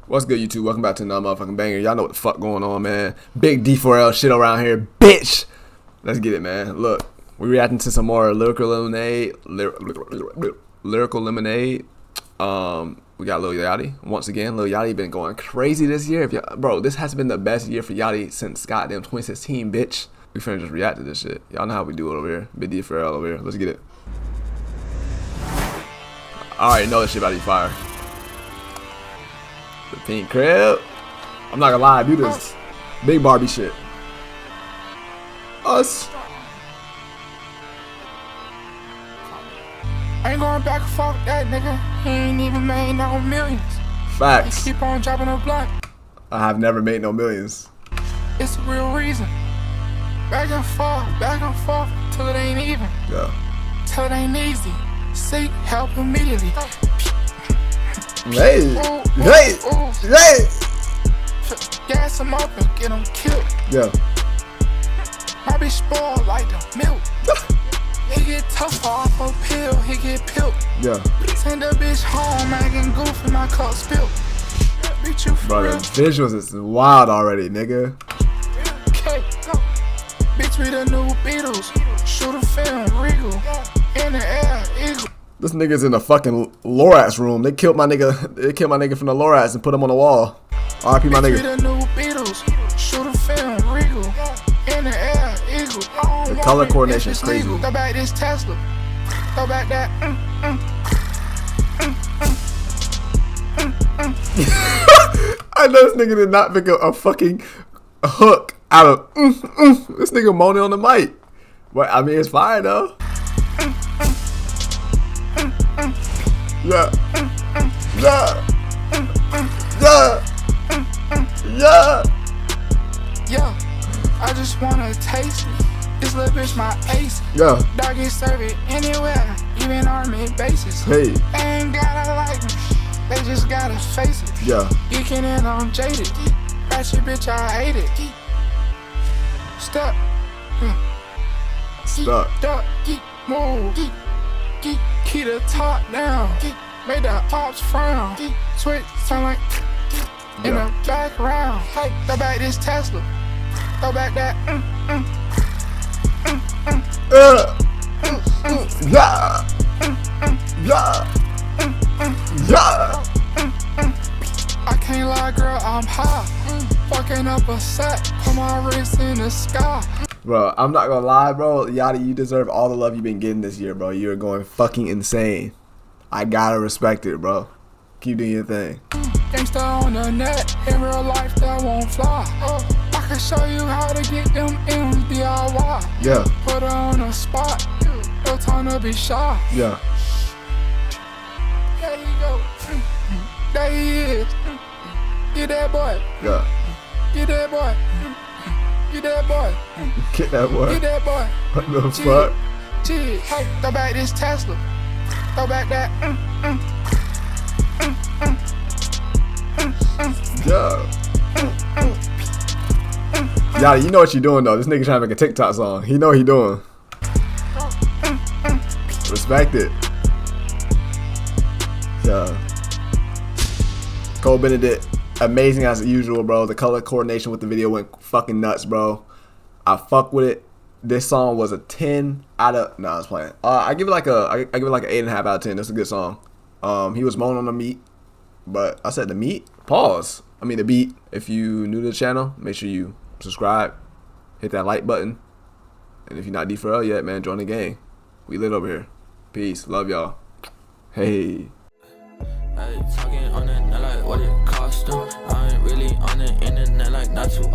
What's good, YouTube? Welcome back to another motherfucking banger. Y'all know what the fuck going on, man. Big D4L shit around here, bitch. Let's get it, man. Look, we reacting to some more Lyrical Lemonade. Lyrical Lemonade. We got Lil Yachty. Once again, Lil Yachty been going crazy this year. Bro, this has been the best year for Yachty since goddamn 2016, bitch. We finna just react to this shit. Y'all know how we do it over here. Big D4L over here. Let's get it. I already know this shit about to be fire. The pink crib. I'm not gonna lie, dude, this big Barbie shit. Us. I ain't going back and forth with that nigga. He ain't even made no millions. Facts. He keep on dropping a blunt. I have never made no millions. It's the real reason. Back and forth, till it ain't even. Yeah. Till it ain't easy. Seek help immediately. Hey. Gas him up and get him killed. Yeah. My bitch spoiled like the milk. He get tough off a pill, he get pilled. Yeah. Send a bitch home, acting goofy, my cup spilled. Bitch, you for Bro, the real? visuals is wild already, nigga. Okay, go. Bitch, we the new Beatles. Shoot a film, regal. In the air, eagle. This nigga's in the fucking Lorax room. They killed my nigga. They killed my nigga from the Lorax and put him on the wall. RP my Bitch, we nigga. the new Beatles. Shoot a film, regal. In the air, eagle. The color coordination is crazy. Go back this Tesla. Go back that. I know this nigga did not pick up a fucking hook out of this nigga moaning on the mic. But I mean, it's fine though. Yeah. Yeah. Yeah. Yeah. Yo, I just wanna taste it. This little bitch my ace. Yeah. Doggy serve it anywhere, even army bases. Hey. They ain't gotta like me, they just gotta face it. Yeah. Geeking and I'm jaded. Ratchet bitch, I hate it. Step. Stuck. Duck. Move. Keep the top down. Make the ops frown. Switch sound like in the background. Hey, go back this Tesla. Go back that. Yeah. Yeah. Yeah. I can't lie, girl, I'm high. Fucking up a set, put my wrist in the sky. Bro, I'm not gonna lie, bro. Yachty, you deserve all the love you've been getting this year, bro. You're going fucking insane. I gotta respect it, bro. Keep doing your thing. Gangsta on the net, in real life that won't fly. I can show you how to get them M's DIY. Yeah. Put her on the spot, no time to be shy. Yeah. There you go. There he is. Get that boy. Yeah. Get that boy. Get that boy. Get that boy. Get that boy. What the fuck? Gee, hey, go back this Tesla. Go back that. Yeah. Yachty, you know what you're doing though. This nigga trying to make a TikTok song. He know what he doing. Respect it. Yeah. Bennett, amazing as usual, bro. The color coordination with the video went fucking nuts, bro. I fuck with it. This song was a 10 out of. Nah, I was playing. I give it like a 8.5 out of 10. That's a good song. He was moaning on the meat, but I said the meat. Pause. I mean the beat. If you new to the channel, make sure you subscribe, hit that like button, and if you're not D4L yet, man, join the gang. We lit over here. Peace. Love y'all. Hey. Hey, talking on it, not like what it cost them. I ain't really on the internet like not too